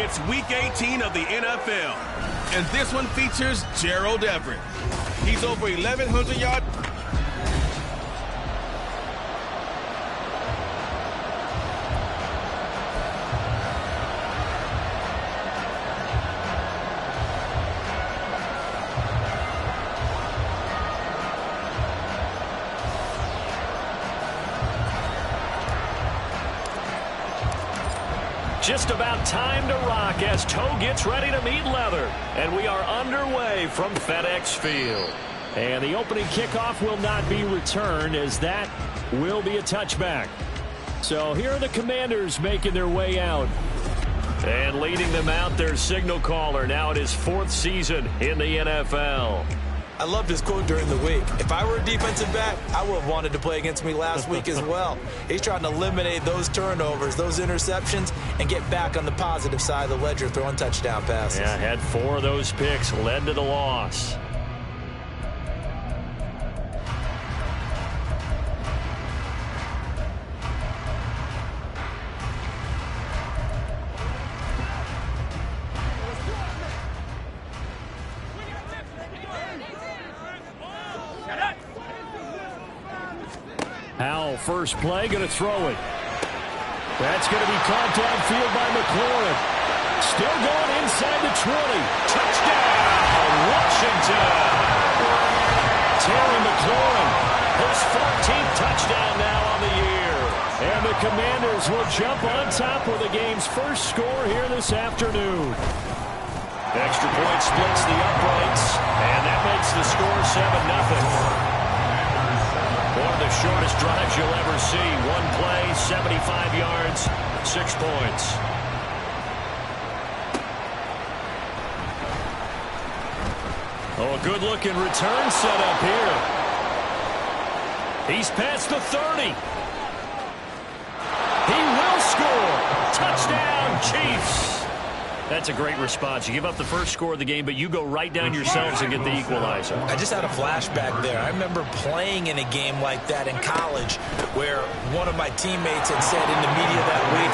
It's Week 18 of the NFL, and this one features Gerald Everett. He's over 1,100 yards. Just about time to rock as toe gets ready to meet leather. And we are underway from FedEx Field. And the opening kickoff will not be returned, as that will be a touchback. So here are the Commanders making their way out. And leading them out, their signal caller, now in his 4th season in the NFL. I loved his quote during the week. If I were a defensive back, I would have wanted to play against me last week as well. He's trying to eliminate those turnovers, those interceptions, and get back on the positive side of the ledger, throwing touchdown passes. Yeah, had 4 of those picks, led to the loss. Howell, first play, going to throw it. That's going to be caught downfield by McLaurin. Still going inside the 20. Touchdown, Washington. Terry McLaurin, his 14th touchdown now on the year. And the Commanders will jump on top with the game's first score here this afternoon. Extra point splits the uprights, and that makes the score 7-0. One of the shortest drives you'll ever see. One play, 75 yards, 6 points. Oh, a good-looking return set up here. He's past the 30. He will score. Touchdown, Chiefs. That's a great response. You give up the first score of the game, but you go right down yourselves and get the equalizer. I just had a flashback there. I remember playing in a game like that in college where one of my teammates had said in the media that week,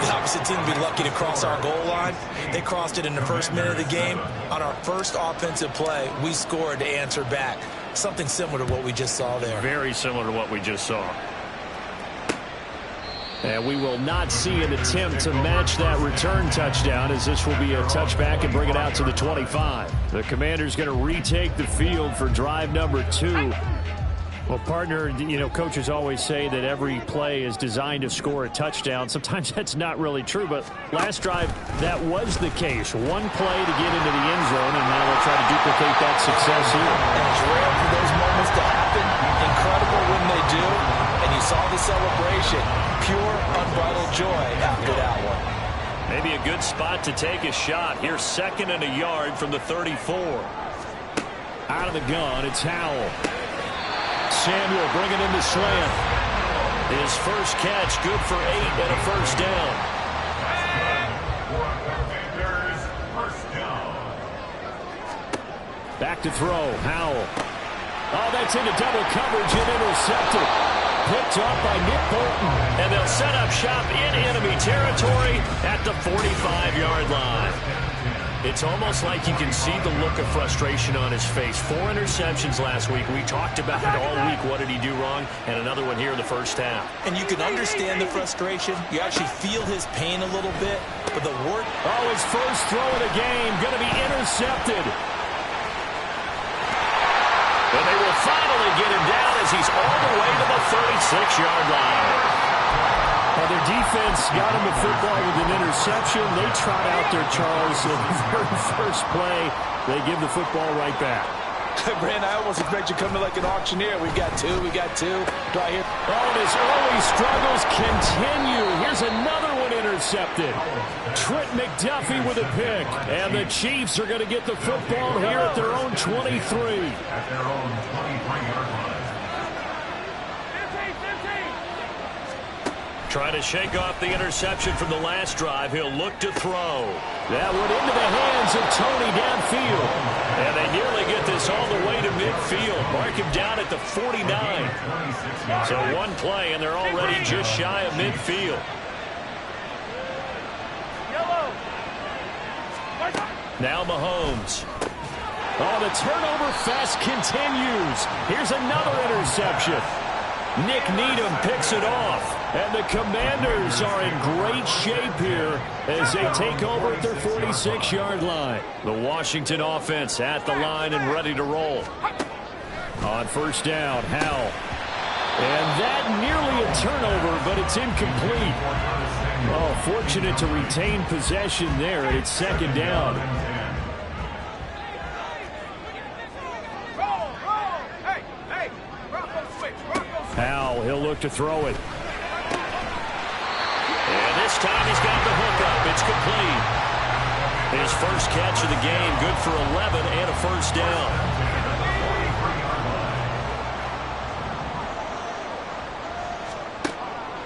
the opposite team would be lucky to cross our goal line. They crossed it in the first minute of the game. On our first offensive play, we scored to answer back. Something similar to what we just saw there. Very similar to what we just saw. And we will not see an attempt to match that return touchdown, as this will be a touchback and bring it out to the 25. The Commanders going to retake the field for drive number 2. Well, partner, you know, coaches always say that every play is designed to score a touchdown. Sometimes that's not really true, but last drive, that was the case. One play to get into the end zone, and now they'll try to duplicate that success here. And it's rare for those moments to happen. Incredible when they do. And you saw the celebration. Pure, unbridled joy after that one. Maybe a good spot to take a shot. Here's 2nd and a yard from the 34. Out of the gun, it's Howell. Samuel bringing in the slant. His first catch, good for 8 and a first down. Back to throw, Howell. Oh, that's into double coverage and intercepted. Picked off by Nick Bolton. And they'll set up shop in enemy territory at the 45-yard line. It's almost like you can see the look of frustration on his face. 4 interceptions last week. We talked about it all week. What did he do wrong? And another one here in the first half. And you can understand the frustration. You actually feel his pain a little bit. But the work... Oh, his first throw of the game going to be intercepted. And they will finally get him down as he's all the way to the 36-yard line. Well, their defense got him the football with an interception. They trot out there, Charles. So the very first play, they give the football right back. Brand, I almost expect you to come to like an auctioneer. We got two. Do I hear? Oh, and his early struggles continue. Here's another one intercepted. Trent McDuffie with a pick. And the Chiefs are going to get the football here at their own 23. At their own 23-yard line. Trying to shake off the interception from the last drive. He'll look to throw. That went into the hands of Tony downfield. And they nearly get this all the way to midfield. Mark him down at the 49. So one play, and they're already just shy of midfield. Now Mahomes. Oh, the turnover fest continues. Here's another interception. Nick Needham picks it off. And the Commanders are in great shape here as they take over at their 46-yard line. The Washington offense at the line and ready to roll. On first down, Howell. And that nearly a turnover, but it's incomplete. Oh, fortunate to retain possession there, and it's second down. Howell, he'll look to throw it. And this time he's got the hook up. It's complete. His first catch of the game, good for 11 and a first down.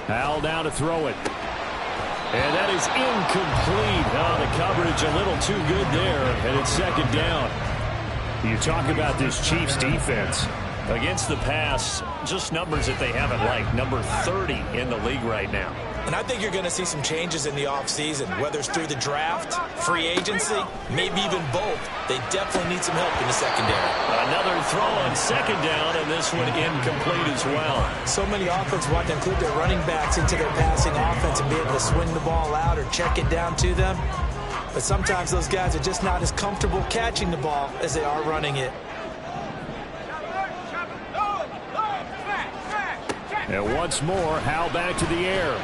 Howell down to throw it. And that is incomplete. Oh, the coverage a little too good there, and it's second down. You talk about this Chiefs defense. Against the pass, just numbers that they haven't liked. Number 30 in the league right now. And I think you're going to see some changes in the offseason, whether it's through the draft, free agency, maybe even both. They definitely need some help in the secondary. Another throw on second down, and this one incomplete as well. So many offenses want to include their running backs into their passing offense and be able to swing the ball out or check it down to them. But sometimes those guys are just not as comfortable catching the ball as they are running it. And once more, Howell back to the air.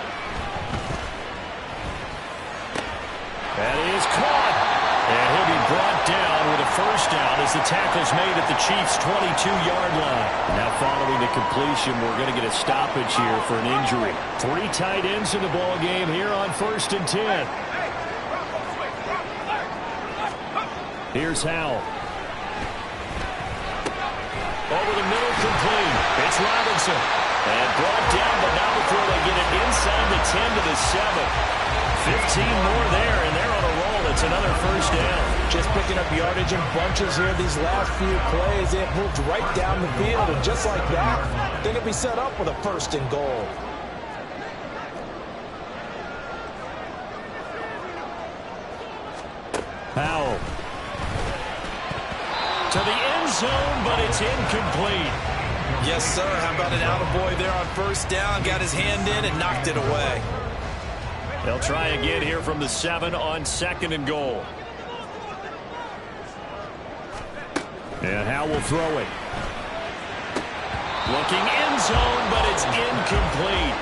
That is caught. And he'll be brought down with a first down as the tackle's made at the Chiefs' 22-yard line. Now following the completion, we're going to get a stoppage here for an injury. 3 tight ends in the ball game here on 1st and 10. Here's Howell. Over the middle, complete. It's Robinson. And brought down, but not before they get it inside the 10 to the 7. 15 more there, and they're on a roll. It's another first down. Just picking up yardage in bunches here these last few plays. They have moved right down the field, and just like that, they're going to be set up with a 1st and goal. Howell. To the end zone, but it's incomplete. Yes, sir. How about an attaboy there on first down? Got his hand in and knocked it away. They'll try again here from the 7 on 2nd and goal. And Howell will throw it. Looking end zone, but it's incomplete.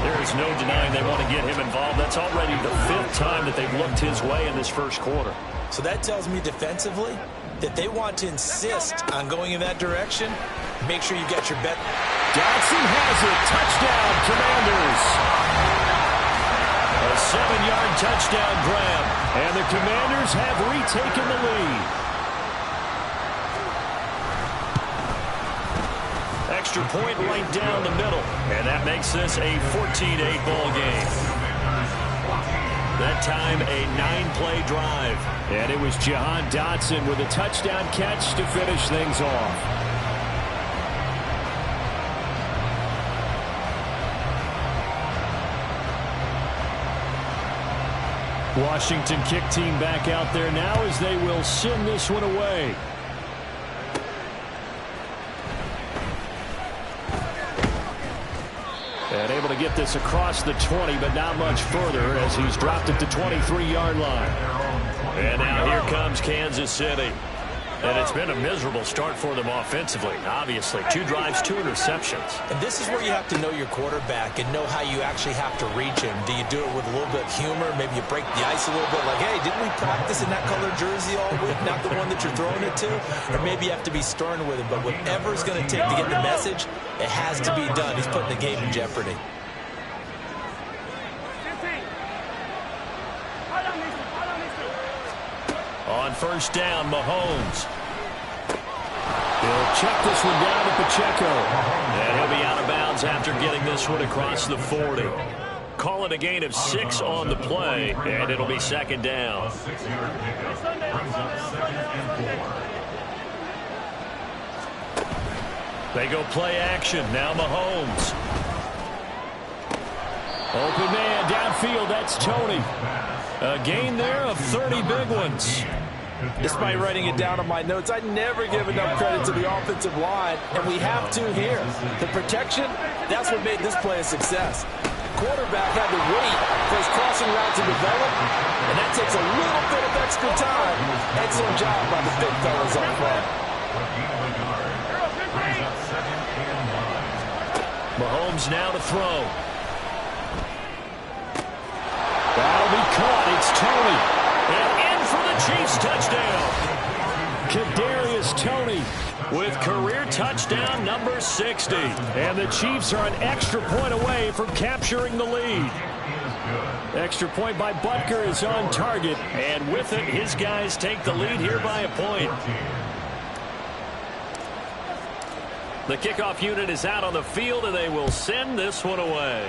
There is no denying they want to get him involved. That's already the 5th time that they've looked his way in this first quarter. So that tells me defensively that they want to insist on going in that direction. Make sure you get your bet. Dotson has it. Touchdown, Commanders. A 7-yard touchdown grab. And the Commanders have retaken the lead. Extra point right down the middle. And that makes this a 14-8 ball game. That time a 9-play drive. And it was Jahan Dotson with a touchdown catch to finish things off. Washington kick team back out there now as they will send this one away. And able to get this across the 20, but not much further as he's dropped at the 23-yard line. And now here comes Kansas City. And it's been a miserable start for them offensively, obviously. 2 drives, 2 interceptions. And this is where you have to know your quarterback and know how you actually have to reach him. Do you do it with a little bit of humor? Maybe you break the ice a little bit like, hey, didn't we practice in that color jersey all week, not the one that you're throwing it to? Or maybe you have to be stern with him. But whatever it's going to take to get the message, it has to be done. He's putting the game in jeopardy. On first down, Mahomes. He'll check this one down to Pacheco. And he'll be out of bounds after getting this one across the 40. Call it a gain of 6 on the play, and it'll be second down. They go play action. Now Mahomes. Open man downfield. That's Tony. A gain there of 30 big ones. Despite writing it down on my notes, I never give enough credit to the offensive line, and we have to here. The protection, that's what made this play a success. Quarterback had to wait for his crossing route to develop, and that takes a little bit of extra time. Excellent job by the big fellas up front. Mahomes now to throw. That'll be caught. It's Tony. And in for the Chiefs touchdown. Kadarius Toney with career touchdown number 60. And the Chiefs are an extra point away from capturing the lead. Extra point by Butker is on target. And with it, his guys take the lead here by a point. The kickoff unit is out on the field, and they will send this one away.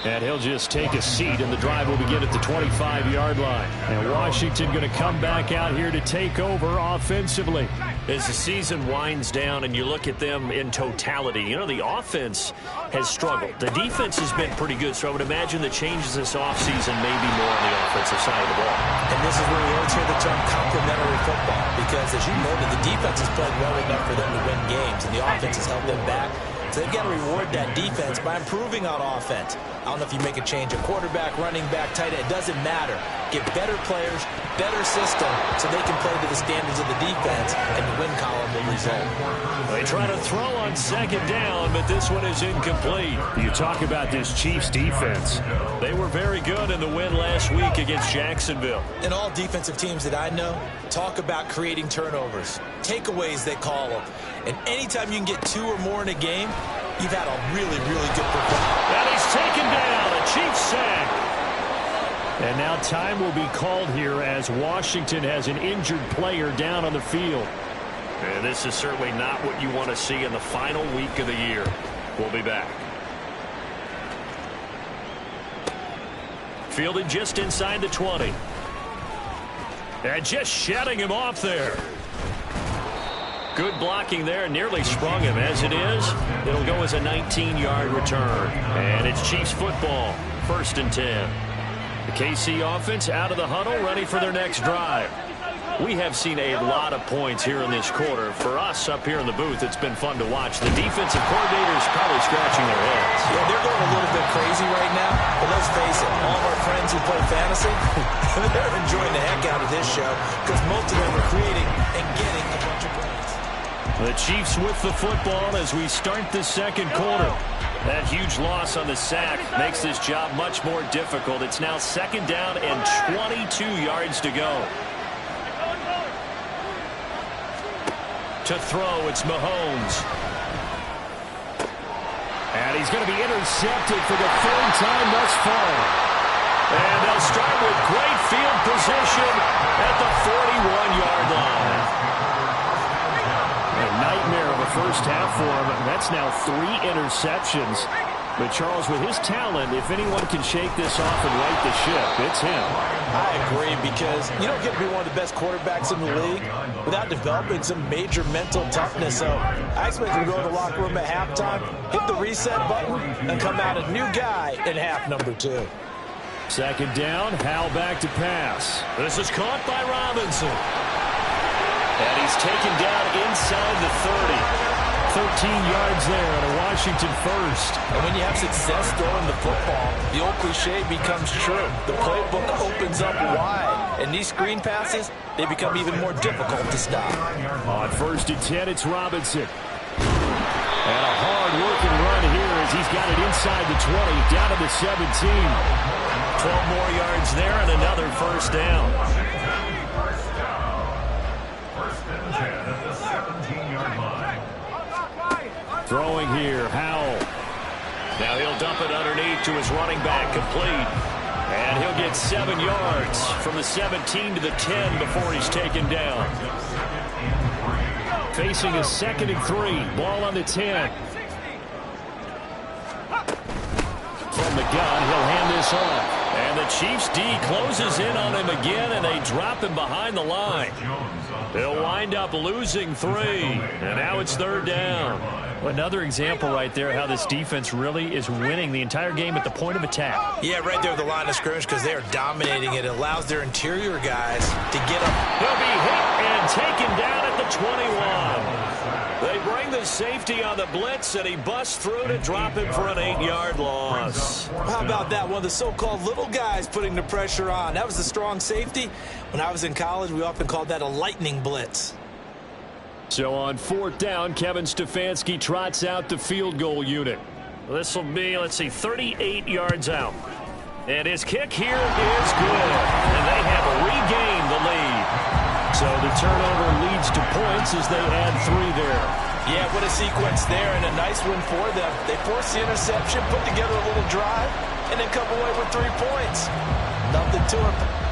And he'll just take a seat, and the drive will begin at the 25-yard line. And Washington going to come back out here to take over offensively. As the season winds down and you look at them in totality, you know, the offense has struggled. The defense has been pretty good, so I would imagine the changes this offseason may be more on the offensive side of the ball. And this is where we always hear the term complementary football, because as you noted, the defense has played well enough for them to win games, and the offense has held them back. So they've got to reward that defense by improving on offense. I don't know if you make a change at quarterback, running back, tight end. It doesn't matter. Get better players, better system, so they can play to the standards of the defense, and the win column will result. They try to throw on second down, but this one is incomplete. You talk about this Chiefs defense. They were very good in the win last week against Jacksonville. And all defensive teams that I know talk about creating turnovers. Takeaways, they call them. And anytime you can get 2 or more in a game, you've had a really, really good performance. And he's taken down, a Chiefs sack. And now time will be called here as Washington has an injured player down on the field. And this is certainly not what you want to see in the final week of the year. We'll be back. Fielded just inside the 20. And just shutting him off there. Good blocking there, nearly sprung him. As it is, it'll go as a 19-yard return. And it's Chiefs football, 1st and 10. The KC offense out of the huddle, ready for their next drive. We have seen a lot of points here in this quarter. For us up here in the booth, it's been fun to watch. The defensive coordinators probably scratching their heads. Yeah, they're going a little bit crazy right now. But let's face it, all of our friends who play fantasy, they're enjoying the heck out of this show because most of them are creating and getting a bunch of points. The Chiefs with the football as we start the second quarter. That huge loss on the sack makes this job much more difficult. It's now 2nd down and 22 yards to go. To throw, it's Mahomes. And he's going to be intercepted for the 3rd time thus far. And they'll start with great field position at the 41-yard line. A nightmare of a first half for him. That's now 3 interceptions. But Charles, with his talent, if anyone can shake this off and right the ship, it's him. I agree, because you don't get to be one of the best quarterbacks in the league without developing some major mental toughness. So I expect him to go to the locker room at halftime, hit the reset button, and come out a new guy in half number 2. 2nd down, Howell back to pass. This is caught by Robinson. And he's taken down inside the 30. 13 yards there and a Washington first. And when you have success throwing the football, the old cliche becomes true. The playbook opens up wide. And these screen passes, they become even more difficult to stop. On 1st and 10, it's Robinson. And a hard-working run here as he's got it inside the 20, down to the 17. 12 more yards there and another 1st down. Throwing here, Howell. Now he'll dump it underneath to his running back, complete. And he'll get 7 yards from the 17 to the 10 before he's taken down. Facing a 2nd and 3, ball on the 10. From the gun, he'll hand this off. And the Chiefs D closes in on him again, and they drop him behind the line. They'll wind up losing 3, and now it's 3rd down. Well, another example right there how this defense really is winning the entire game at the point of attack. Yeah, right there at the line of scrimmage because they are dominating it. It allows their interior guys to get up. He'll be hit and taken down at the 21. They bring the safety on the blitz, and he busts through to drop him for an 8-yard loss. How about that? One of the so-called little guys putting the pressure on. That was the strong safety. When I was in college, we often called that a lightning blitz. So on 4th down, Kevin Stefanski trots out the field goal unit. This will be, let's see, 38 yards out. And his kick here is good. And they have regained the lead. So the turnover leads to points as they add 3 there. Yeah, what a sequence there, and a nice one for them. They force the interception, put together a little drive, and then come away with 3 points. Nothing to it.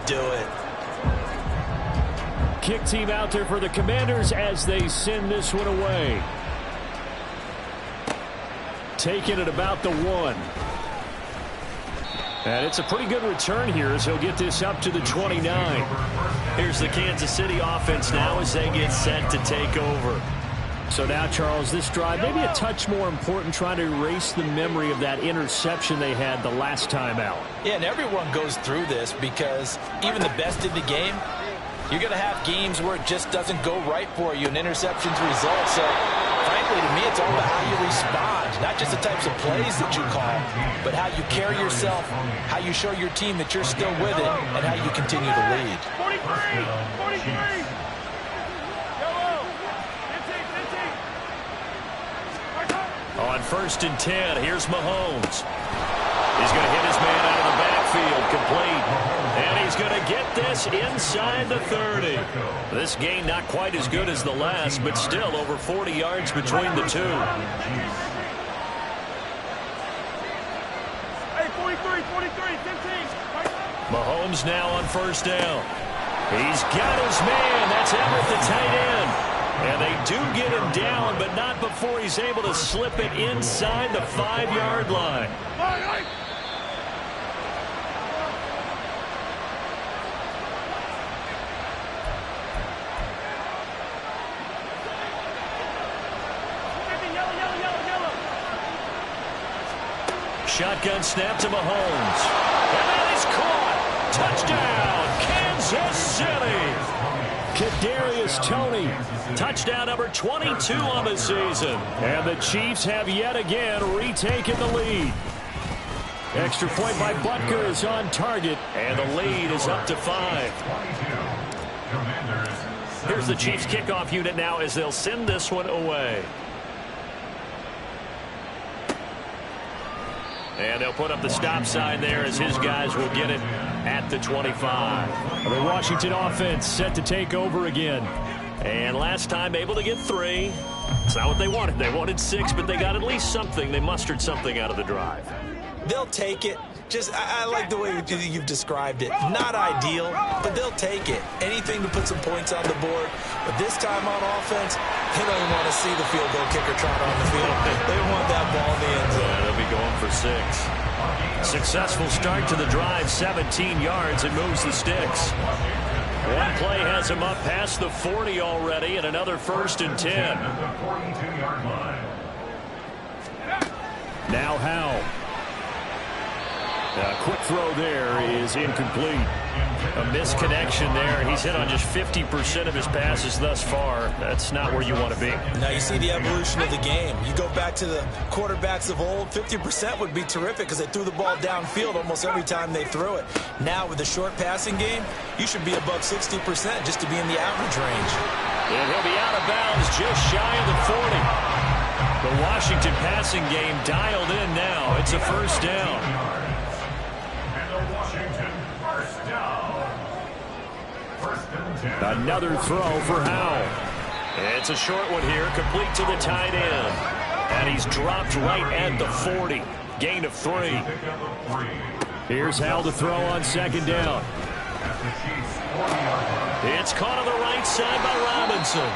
do it. Kick team out there for the Commanders as they send this one away. Taking it about the 1. And it's a pretty good return here as he'll get this up to the 29. Here's the Kansas City offense now as they get set to take over. So now, Charles, this drive maybe a touch more important, trying to erase the memory of that interception they had the last time out. Yeah, and everyone goes through this because even the best in the game, you're going to have games where it just doesn't go right for you and interceptions result. So, frankly, to me, it's all about how you respond, not just the types of plays that you call, but how you carry yourself, how you show your team that you're still with it, and how you continue to lead. 43! On 1st and 10, here's Mahomes. He's going to hit his man out of the backfield, complete. And he's going to get this inside the 30. This gain not quite as good as the last, but still over 40 yards between the two. Hey, 43, 15. Mahomes now on 1st down. He's got his man. That's Everett, the tight end. And they do get him down, but not before he's able to slip it inside the 5-yard line. Shotgun snap to Mahomes. And that is caught. Touchdown, Kansas City. Kadarius Toney, touchdown number 22 on the season. And the Chiefs have yet again retaken the lead. Extra point by Butker is on target, and the lead is up to 5. Here's the Chiefs kickoff unit now as they'll send this one away. And they'll put up the stop sign there as his guys will get it at the 25. The Washington offense set to take over again. And last time able to get 3. It's not what they wanted. They wanted 6, but they got at least something. They mustered something out of the drive. They'll take it. I like the way you've described it. Not ideal, but they'll take it. Anything to put some points on the board. But this time on offense, they don't even want to see the field goal kicker trot on the field. They want that ball in the end zone. They'll be going for 6. Successful start to the drive, 17 yards. It moves the sticks. One play has him up past the 40 already, and another 1st and 10. Now Howell. A quick throw there is incomplete. A misconnection there. He's hit on just 50% of his passes thus far. That's not where you want to be. Now you see the evolution of the game. You go back to the quarterbacks of old, 50% would be terrific because they threw the ball downfield almost every time they threw it. Now with the short passing game, you should be above 60% just to be in the average range. And he'll be out of bounds just shy of the 40. The Washington passing game dialed in now. It's a 1st down. Another throw for Howell. It's a short one here, complete to the tight end. And he's dropped right at the 40. Gain of 3. Here's Howell to throw on 2nd down. It's caught on the right side by Robinson.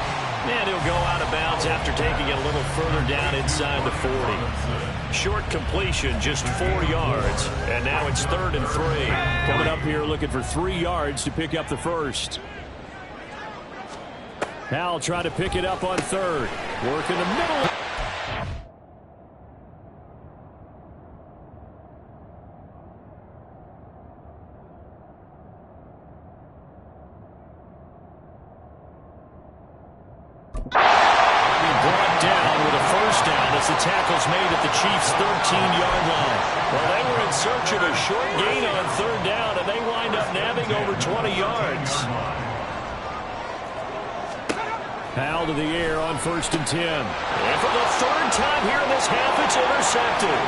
And he'll go out of bounds after taking it a little further down inside the 40. Short completion, just 4 yards. And now it's 3rd and 3. Coming up here looking for 3 yards to pick up the 1st. Howell trying to pick it up on 3rd. Work in the middle. Brought down with a 1st down as the tackle's made at the Chiefs' 13-yard line. Well, they were in search of a short gain on 3rd down, and they wind up nabbing over 20 yards. Howell to the air on 1st and 10. And for the 3rd time here in this half, it's intercepted.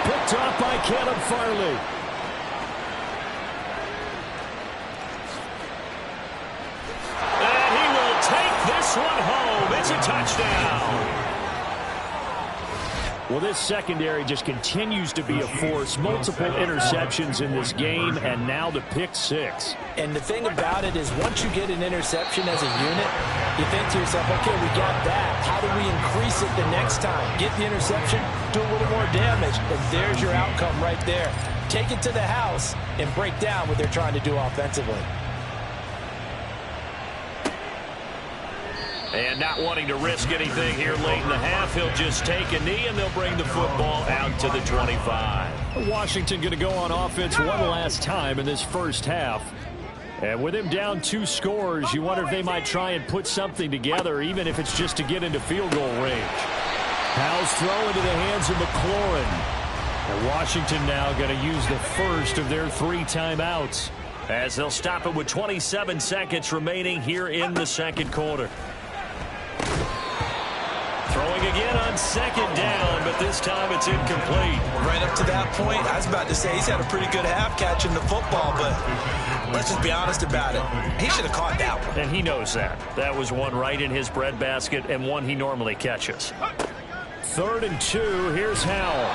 Picked off by Caleb Farley. And he will take this one home. It's a touchdown. Well, this secondary just continues to be a force. Multiple interceptions in this game, and now the pick 6. And the thing about it is once you get an interception as a unit, you think to yourself, okay, we got that. How do we increase it the next time? Get the interception, do a little more damage, and there's your outcome right there. Take it to the house and break down what they're trying to do offensively. And not wanting to risk anything here late in the half, he'll just take a knee, and they'll bring the football out to the 25. Washington going to go on offense one last time in this first half. And with him down 2 scores, you wonder if they might try and put something together, even if it's just to get into field goal range. Powell's throw into the hands of McLaurin. And Washington now going to use the first of their 3 timeouts, as they'll stop it with 27 seconds remaining here in the second quarter. Throwing again on second down, but this time it's incomplete. Right up to that point, I was about to say he's had a pretty good half catching the football, but let's just be honest about it. He should have caught that one. And he knows that. That was one right in his breadbasket and one he normally catches. 3rd and 2, here's Howell.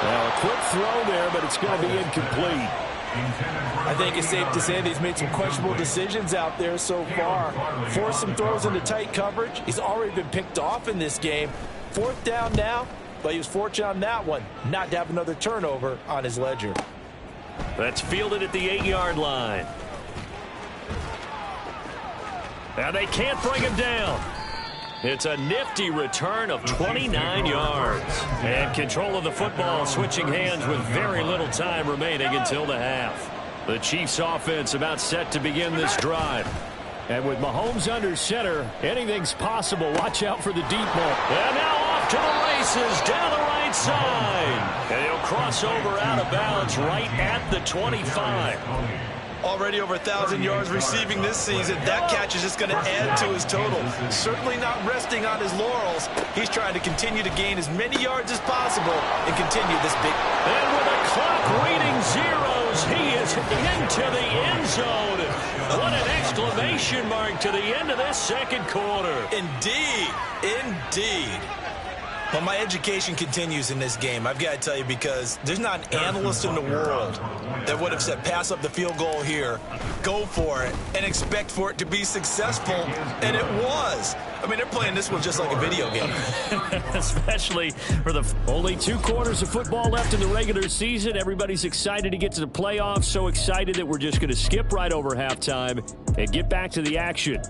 Now a quick throw there, but it's going to be incomplete. I think it's safe to say that he's made some questionable decisions out there so far. Forced some throws into tight coverage. He's already been picked off in this game. 4th down now, but he was fortunate on that one not to have another turnover on his ledger. That's fielded at the 8-yard line. Now they can't bring him down. It's a nifty return of 29 yards. And control of the football switching hands with very little time remaining until the half. The Chiefs offense about set to begin this drive. And with Mahomes under center, anything's possible. Watch out for the deep ball. And now off to the races down the right side. And he'll cross over out of bounds right at the 25. Already over 1,000 yards receiving this season. That catch is just going to add to his total. Certainly not resting on his laurels. He's trying to continue to gain as many yards as possible and continue this big. And with a clock reading zeros, he is into the end zone. What an exclamation mark to the end of this second quarter. Indeed. Indeed. Well, my education continues in this game, I've got to tell you, because there's not an analyst in the world that would have said pass up the field goal here, go for it, and expect for it to be successful, and it was. I mean, they're playing this one just like a video game. Especially for the only 2 quarters of football left in the regular season. Everybody's excited to get to the playoffs, so excited that we're just going to skip right over halftime and get back to the action.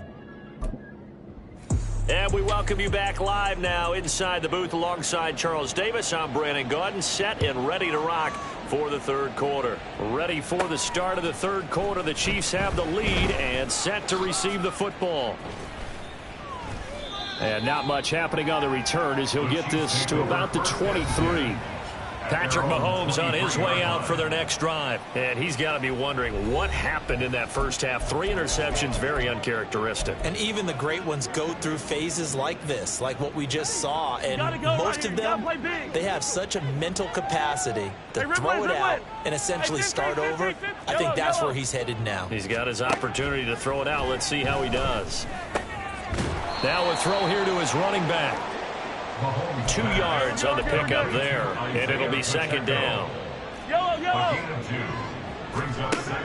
And we welcome you back live now inside the booth alongside Charles Davis. I'm Brandon Gaudin, set and ready to rock for the third quarter. Ready for the start of the third quarter. The Chiefs have the lead and set to receive the football. And not much happening on the return as he'll get this to about the 23. Patrick Mahomes on his way out for their next drive. And he's got to be wondering what happened in that first half. 3 interceptions, very uncharacteristic. And even the great ones go through phases like this, like what we just saw. And most of them, they have such a mental capacity to throw it out and essentially start over. I think that's where he's headed now. He's got his opportunity to throw it out. Let's see how he does. Now a throw here to his running back. 2 yards on the pickup there, and it'll be second down.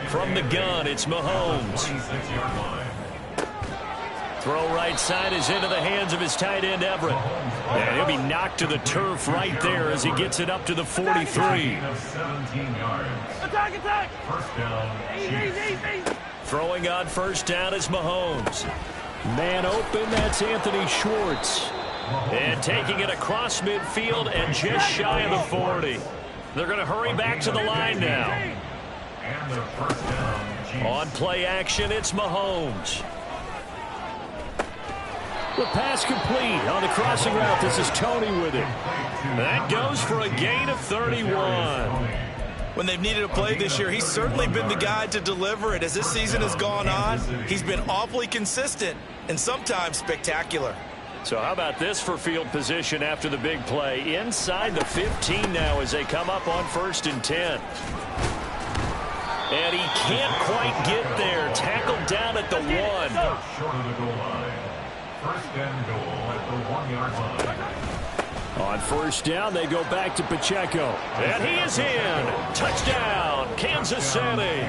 From the gun, it's Mahomes. Throw right side is into the hands of his tight end, Everett. And he'll be knocked to the turf right there as he gets it up to the 43. Attack! Throwing on first down is Mahomes. Man open, that's Anthony Schwartz. And taking it across midfield and just shy of the 40. They're going to hurry back to the line now. On play action, it's Mahomes. The pass complete on the crossing route. This is Tony with it. That goes for a gain of 31. When they've needed a play this year, he's certainly been the guy to deliver it. As this season has gone on, he's been awfully consistent and sometimes spectacular. So how about this for field position after the big play? Inside the 15 now as they come up on 1st and 10. And he can't quite get there. Tackled down at the 1. Short of the goal line. 1st and goal at the 1-yard line. On first down, they go back to Pacheco. And he is in. Touchdown, Kansas City.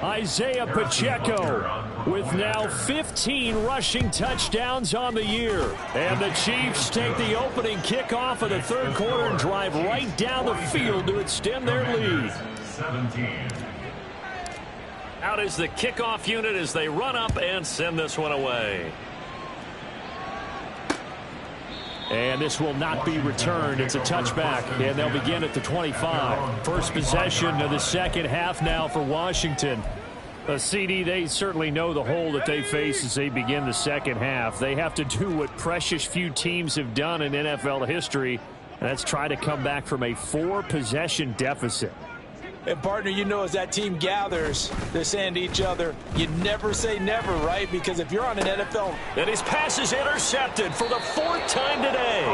Isaiah Pacheco with now 15 rushing touchdowns on the year. And the Chiefs take the opening kickoff of the third quarter and drive right down the field to extend their lead. Out is the kickoff unit as they run up and send this one away. And this will not be returned. It's a touchback, and they'll begin at the 25. First possession of the second half now for Washington. CD, they certainly know the hole that they face as they begin the second half. They have to do what precious few teams have done in NFL history, and that's try to come back from a 4-possession deficit. And, partner, you know, as that team gathers, they're saying to each other, you never say never, right? Because if you're on an NFL... And his pass is intercepted for the 4th time today.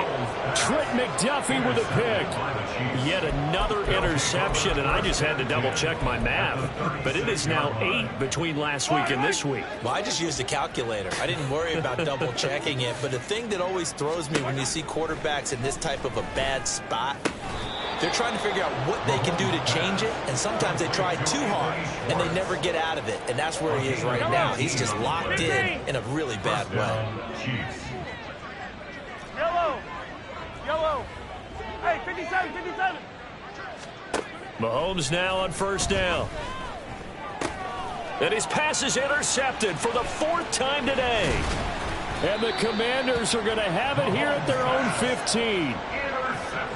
Trent McDuffie with a pick. Yet another interception, and I just had to double-check my math. But it is now 8 between last week and this week. Well, I just used a calculator. I didn't worry about double-checking it. But the thing that always throws me when you see quarterbacks in this type of a bad spot, they're trying to figure out what they can do to change it, and sometimes they try too hard, and they never get out of it. And that's where he is right now. He's just locked in a really bad way. Yellow. Yellow. Hey, 57, 57. Mahomes now on first down. And his pass is intercepted for the 4th time today. And the Commanders are going to have it here at their own 15.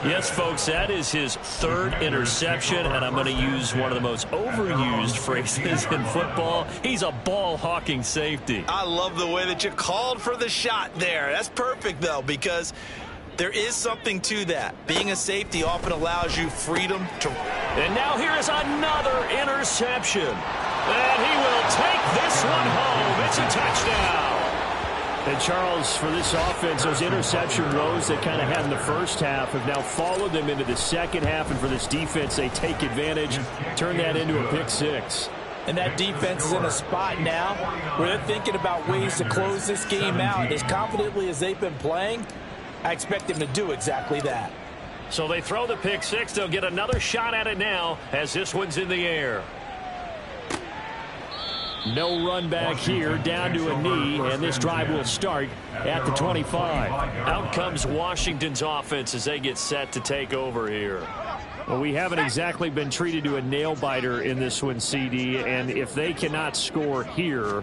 Yes, folks, that is his 3rd interception, and I'm going to use one of the most overused phrases in football. He's a ball-hawking safety. I love the way that you called for the shot there. That's perfect, though, because there is something to that. Being a safety often allows you freedom to... And now here is another interception. And he will take this one home. It's a touchdown. And, Charles, for this offense, those interception woes they kind of had in the first half have now followed them into the second half. And for this defense, they take advantage, turn that into a pick 6. And that defense is in a spot now where they're thinking about ways to close this game out. As confidently as they've been playing, I expect them to do exactly that. So they throw the pick 6. They'll get another shot at it now as this one's in the air. No run back here, down to a knee, and this drive will start at the 25. Out comes Washington's offense as they get set to take over here. Well, we haven't exactly been treated to a nail-biter in this one, CD, and if they cannot score here,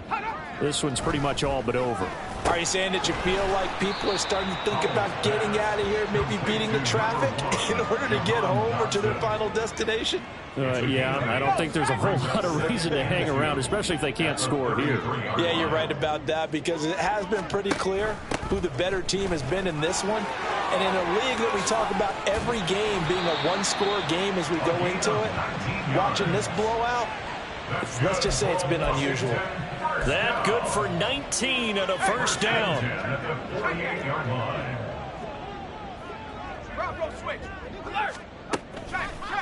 this one's pretty much all but over. Are you saying that you feel like people are starting to think about getting out of here, maybe beating the traffic in order to get home or to their final destination? Yeah, I don't think there's a whole lot of reason to hang around, especially if they can't score here. Yeah, you're right about that, because it has been pretty clear who the better team has been in this one. And in a league that we talk about every game being a one-score game as we go into it, watching this blowout, let's just say it's been unusual. That good for 19 and a first down.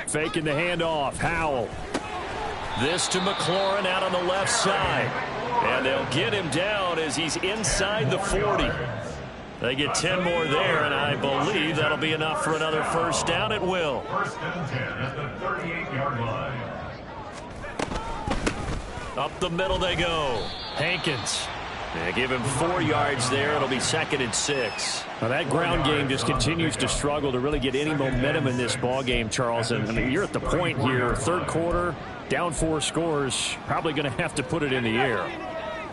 Faking the handoff. Howell. This to McLaurin out on the left side. And they'll get him down as he's inside the 40. They get 10 more there, and I believe that'll be enough for another first down. It will. First and 10 at the 38-yard line. Up the middle they go. Hankins. They give him 4 yards there. It'll be 2nd and 6. Now that ground game just continues to struggle to really get any momentum in this ball game, Charles. And I mean, you're at the point here, third quarter, down 4 scores, probably going to have to put it in the air.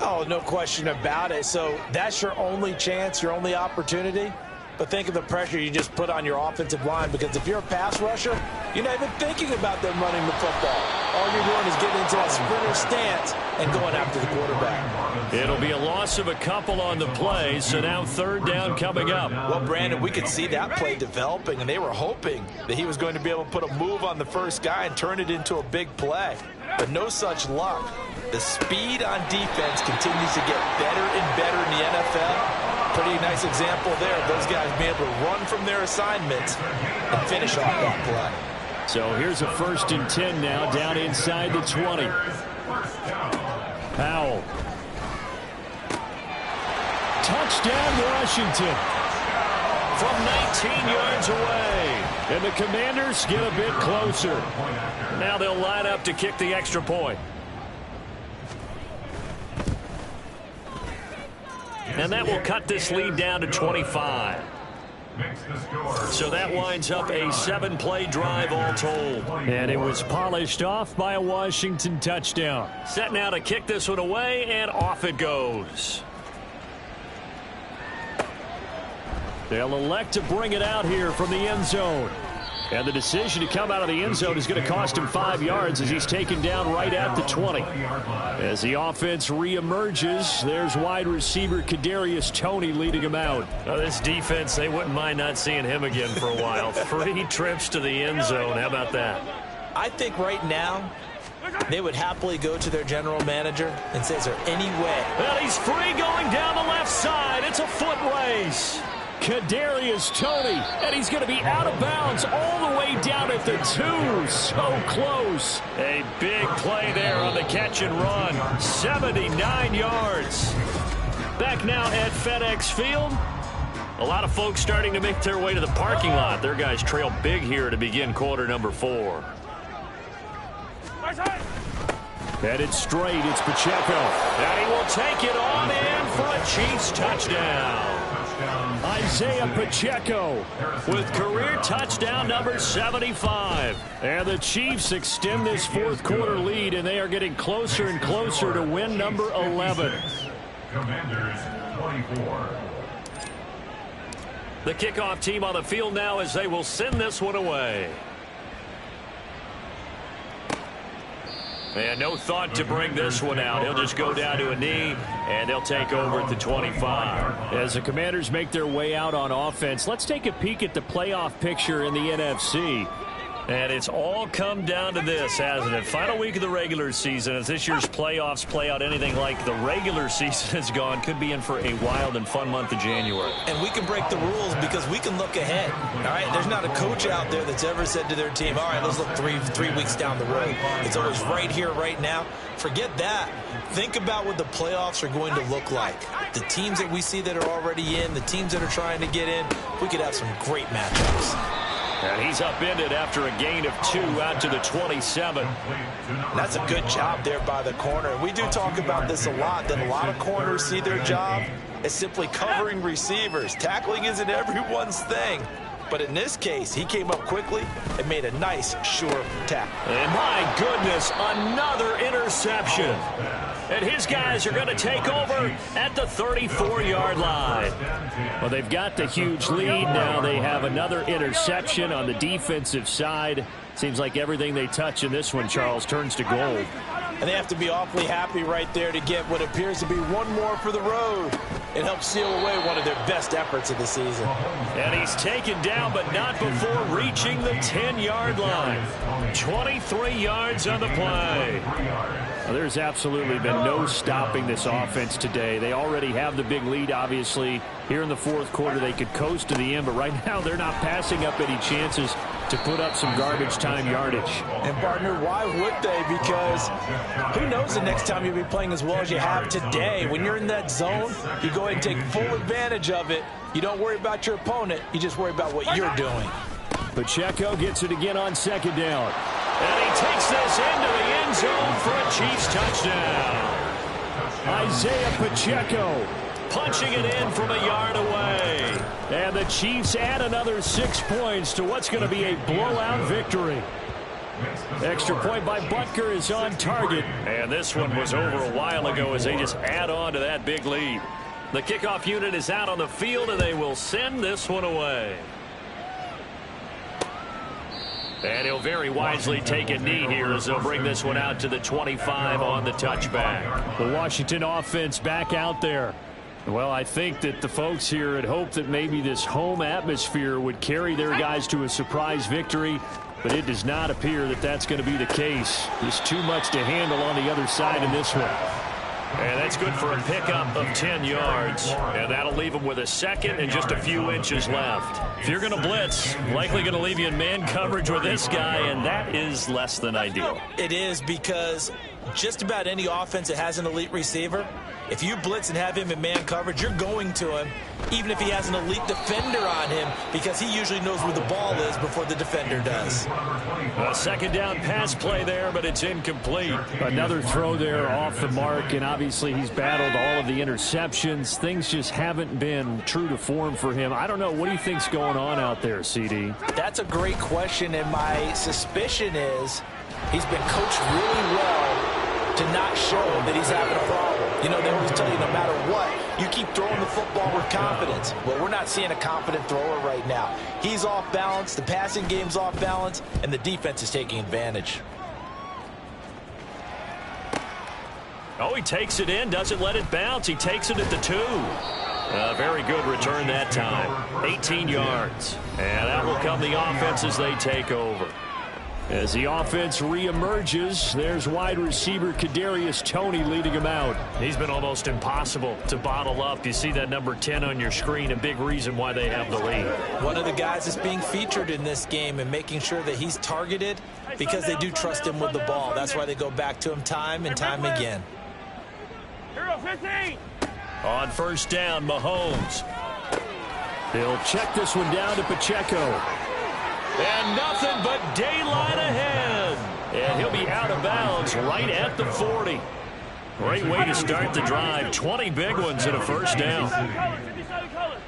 Oh, no question about it. So that's your only chance, your only opportunity. But think of the pressure you just put on your offensive line, because if you're a pass rusher, you're not even thinking about them running the football. All you're doing is getting into that sprinter stance and going after the quarterback. It'll be a loss of a couple on the play, so now 3rd down coming up. Well, Brandon, we could see that play developing, and they were hoping that he was going to be able to put a move on the first guy and turn it into a big play. But no such luck. The speed on defense continues to get better and better in the NFL. Pretty nice example there of those guys being able to run from their assignments and finish off that play. So here's a 1st and 10 now, down inside the 20. Powell. Touchdown, Washington. from 19 yards away. And the Commanders get a bit closer. Now they'll line up to kick the extra point. And that will cut this lead down to 25. So that winds up a 7-play drive all told. And it was polished off by a Washington touchdown. Set now to kick this one away, and off it goes. They'll elect to bring it out here from the end zone. And the decision to come out of the end zone is going to cost him 5 yards as he's taken down right at the 20. As the offense reemerges, there's wide receiver Kadarius Toney leading him out. Now this defense, they wouldn't mind not seeing him again for a while. 3 trips to the end zone. How about that? I think right now they would happily go to their general manager and say, is there any way? Well, he's free going down the left side. It's a foot race. Kadarius Toney, and he's going to be out of bounds all the way down at the 2. So close. A big play there on the catch and run. 79 yards. Back now at FedEx Field. A lot of folks starting to make their way to the parking lot. Their guys trail big here to begin quarter number 4. Headed straight, it's Pacheco. And he will take it on in for a Chiefs touchdown. Isaiah Pacheco with career touchdown number 75. And the Chiefs extend this fourth quarter lead, and they are getting closer and closer to win number 11. Commanders 24. The kickoff team on the field now as they will send this one away. And no thought to bring this one out. He'll just go down to a knee, and they'll take over at the 25. As the Commanders make their way out on offense, let's take a peek at the playoff picture in the NFC. And it's all come down to this, hasn't it? Final week of the regular season. As this year's playoffs play out anything like the regular season has gone, could be in for a wild and fun month of January. And we can break the rules because we can look ahead. All right, there's not a coach out there that's ever said to their team, all right, let's look three weeks down the road. It's always right here, right now. Forget that. Think about what the playoffs are going to look like. The teams that we see that are already in, the teams that are trying to get in, we could have some great matchups. And he's upended after a gain of 2 out to the 27. That's a good job there by the corner. We do talk about this a lot, that a lot of corners see their job as simply covering receivers. Tackling isn't everyone's thing. But in this case, he came up quickly and made a nice, sure tackle. And my goodness, another interception. And his guys are going to take over at the 34-yard line. Well, they've got the huge lead. Now they have another interception on the defensive side. Seems like everything they touch in this one, Charles, turns to gold. And they have to be awfully happy right there to get what appears to be one more for the road. It helps seal away one of their best efforts of the season. And he's taken down, but not before reaching the 10-yard line. 23 yards on the play. Well, there's absolutely been no stopping this offense today. They already have the big lead, obviously. Here in the fourth quarter, they could coast to the end, but right now they're not passing up any chances to put up some garbage time yardage. And, partner, why would they? Because who knows the next time you'll be playing as well as you have today. When you're in that zone, you go ahead and take full advantage of it. You don't worry about your opponent. You just worry about what you're doing. Pacheco gets it again on second down. And he takes this into the end zone for a Chiefs touchdown. Isaiah Pacheco punching it in from a yard away. And the Chiefs add another 6 points to what's going to be a blowout victory. Extra point by Butker is on target. And this one was over a while ago as they just add on to that big lead. The kickoff unit is out on the field, and they will send this one away. And he'll very wisely take a knee here as they'll bring this one out to the 25 on the touchback. The Washington offense back out there. Well, I think that the folks here had hoped that maybe this home atmosphere would carry their guys to a surprise victory, but it does not appear that that's going to be the case. There's too much to handle on the other side in this one. And that's good for a pickup of 10 yards. And that'll leave them with a second and just a few inches left. If you're going to blitz, likely going to leave you in man coverage with this guy, and that is less than ideal. It is, because just about any offense that has an elite receiver, if you blitz and have him in man coverage, you're going to him, even if he has an elite defender on him, because he usually knows where the ball is before the defender does. A second down pass play there, but it's incomplete. Another throw there off the mark, and obviously he's battled all of the interceptions. Things just haven't been true to form for him. I don't know. What do you think's going on out there, CD? That's a great question, and my suspicion is he's been coached really well to not show that he's having a problem. You know, they always tell you no matter what, you keep throwing the football with confidence. Well, we're not seeing a confident thrower right now. He's off balance, the passing game's off balance, and the defense is taking advantage. Oh, he takes it in, doesn't let it bounce. He takes it at the 2. Very good return that time. 18 yards. And that will come the offense as they take over. As the offense reemerges, there's wide receiver Kadarius Toney leading him out. He's been almost impossible to bottle up. You see that number 10 on your screen, a big reason why they have the lead. One of the guys that's being featured in this game and making sure that he's targeted because they do trust him with the ball. That's why they go back to him time and time again. Hero 15. On first down, Mahomes. They'll check this one down to Pacheco. And nothing but daylight ahead. And he'll be out of bounds right at the 40. Great way to start the drive. 20 big ones and a first down. 57 colors.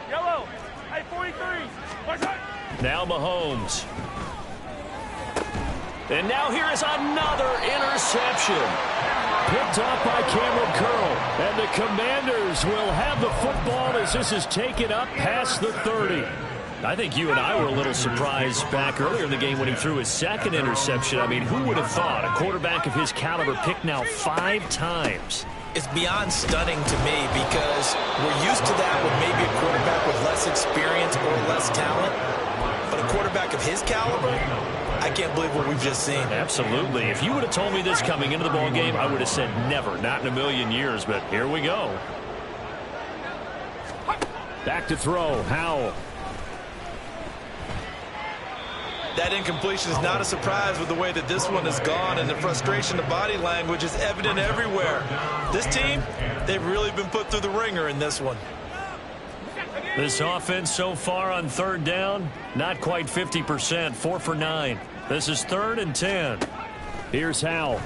Yellow. Hey, 43. Now Mahomes. And now here is another interception. Picked off by Cameron Curl. And the Commanders will have the football as this is taken up past the 30. I think you and I were a little surprised back earlier in the game when he threw his second interception. I mean, who would have thought a quarterback of his caliber picked now 5 times? It's beyond stunning to me because we're used to that with maybe a quarterback with less experience or less talent. But a quarterback of his caliber, I can't believe what we've just seen. Absolutely. If you would have told me this coming into the ball game, I would have said never, not in a million years. But here we go. Back to throw, Howell. That incompletion is not a surprise with the way that this one has gone, and the frustration, the body language is evident everywhere. This team, they've really been put through the ringer in this one. This offense so far on third down, not quite 50%, 4 for 9. This is 3rd and 10. Here's Howell.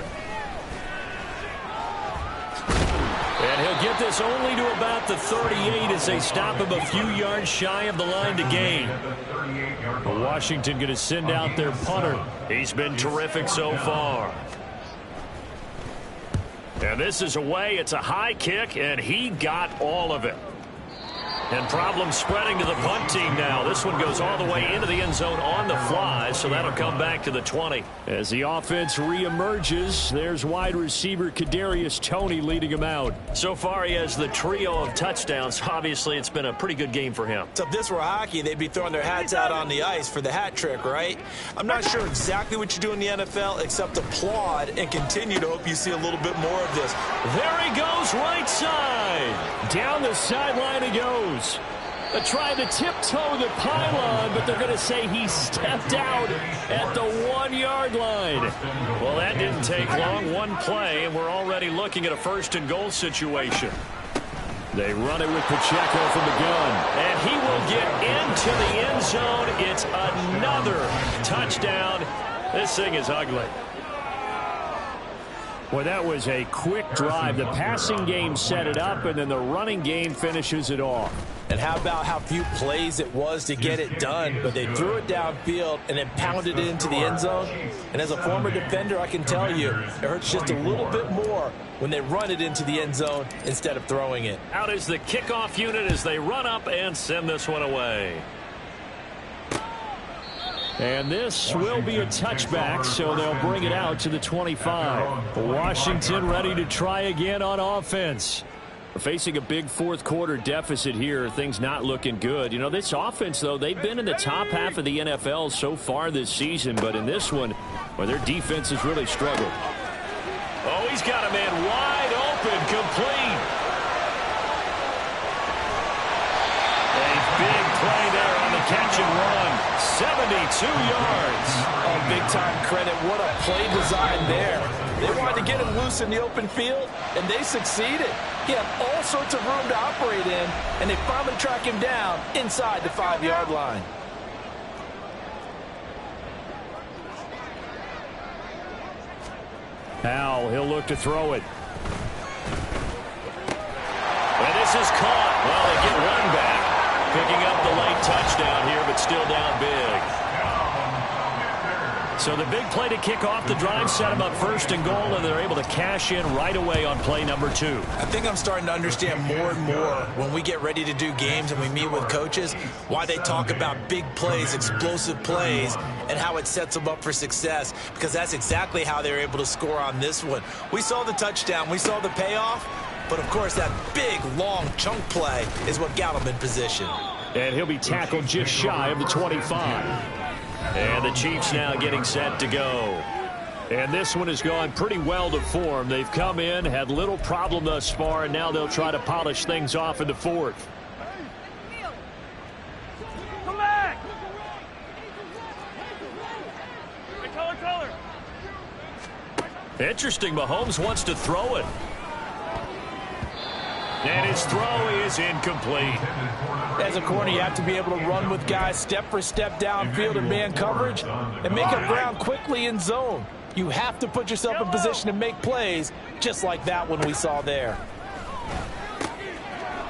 And he'll get this only to about the 38 as they stop him a few yards shy of the line to gain. Washington going to send out their punter. He's been terrific so far. And this is away. It's a high kick, and he got all of it. And problems spreading to the punt team now. This one goes all the way into the end zone on the fly, so that'll come back to the 20. As the offense reemerges, there's wide receiver Kadarius Toney leading him out. So far, he has the trio of touchdowns. Obviously, it's been a pretty good game for him. So if this were hockey, they'd be throwing their hats out on the ice for the hat trick, right? I'm not sure exactly what you do in the NFL except applaud and continue to hope you see a little bit more of this. There he goes, right side. Down the sideline he goes. Trying to tiptoe the pylon, but they're going to say he stepped out at the 1-yard line. Well, that didn't take long. One play, and we're already looking at a 1st and goal situation. They run it with Pacheco from the gun. And he will get into the end zone. It's another touchdown. This thing is ugly. Well, that was a quick drive. The passing game set it up, and then the running game finishes it off. And how about how few plays it was to get it done, but they threw it downfield and then pounded it into the end zone. And as a former defender, I can tell you, it hurts just a little bit more when they run it into the end zone instead of throwing it. Out is the kickoff unit as they run up and send this one away. And this will be a touchback, so they'll bring it out to the 25. Washington ready to try again on offense. We're facing a big fourth-quarter deficit here. Things not looking good. You know, this offense, though, they've been in the top half of the NFL so far this season, but in this one, well, their defense has really struggled. Oh, he's got a man wide open, complete. A big play there on the catch and run. 72 yards. Oh, big-time credit. What a play design there. They wanted to get him loose in the open field, and they succeeded. He had all sorts of room to operate in, and they finally track him down inside the 5-yard line. Now he'll look to throw it. And this is caught. Well, they get one back. Picking up the late touchdown here, but still down big. So the big play to kick off the drive set them up 1st and goal, and they're able to cash in right away on play number 2. I think I'm starting to understand more and more when we get ready to do games and we meet with coaches why they talk about big plays, explosive plays, and how it sets them up for success, because that's exactly how they're able to score on this one. We saw the touchdown. We saw the payoff. But, of course, that big, long chunk play is what got him in position. And he'll be tackled just shy of the 25. And the Chiefs now getting set to go. And this one has gone pretty well to form. They've come in, had little problem thus far, and now they'll try to polish things off in the 4th. Come back! Color. Interesting, Mahomes wants to throw it. And his throw is incomplete. As a corner, you have to be able to run with guys step for step downfield in man coverage and make up ground quickly in zone. You have to put yourself in position to make plays, just like that one we saw there.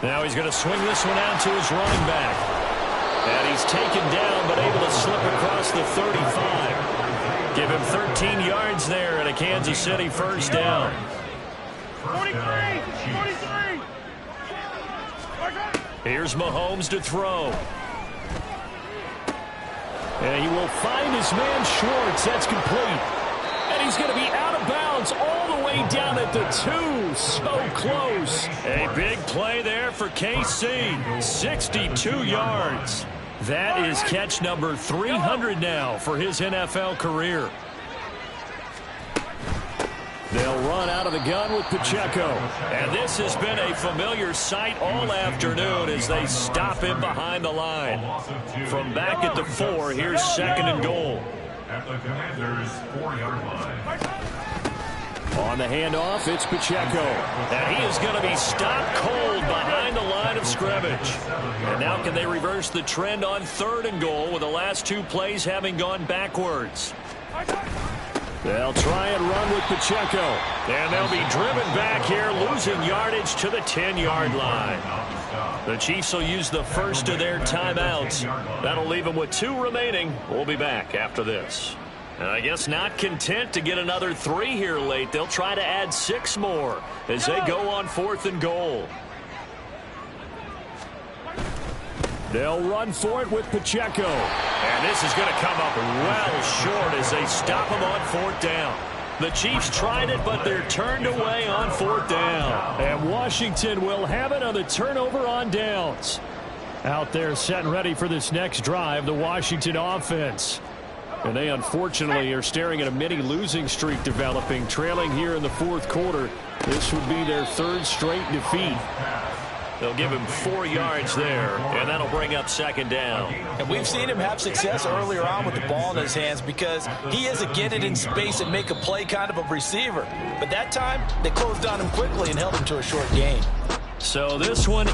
Now he's going to swing this one out to his running back. And he's taken down, but able to slip across the 35. Give him 13 yards there and a Kansas City 1st down. 43! Here's Mahomes to throw. And he will find his man Schwartz. That's complete. And he's going to be out of bounds all the way down at the 2. So close. A big play there for KC. 62 yards. That is catch number 300 now for his NFL career. They'll run out of the gun with Pacheco. And this has been a familiar sight all afternoon as they stop him behind the line. From back at the 4, here's 2nd and goal. At the Commanders' 4-yard line. On the handoff, it's Pacheco. And he is going to be stopped cold behind the line of scrimmage. And now can they reverse the trend on 3rd and goal with the last 2 plays having gone backwards? They'll try and run with Pacheco. And they'll be driven back here, losing yardage to the 10-yard line. The Chiefs will use the first of their timeouts. That'll leave them with 2 remaining. We'll be back after this. And I guess not content to get another 3 here late. They'll try to add 6 more as they go on 4th and goal. They'll run for it with Pacheco. And this is going to come up well short as they stop him on 4th down. The Chiefs tried it, but they're turned away on 4th down. And Washington will have it on the turnover on downs. Out there set and ready for this next drive, the Washington offense. And they unfortunately are staring at a mini losing streak developing, trailing here in the 4th quarter. This would be their 3rd straight defeat. They'll give him 4 yards there, and that'll bring up 2nd down. And we've seen him have success earlier on with the ball in his hands because he is a get it in space and make a play kind of a receiver. But that time, they closed on him quickly and held him to a short gain. So this one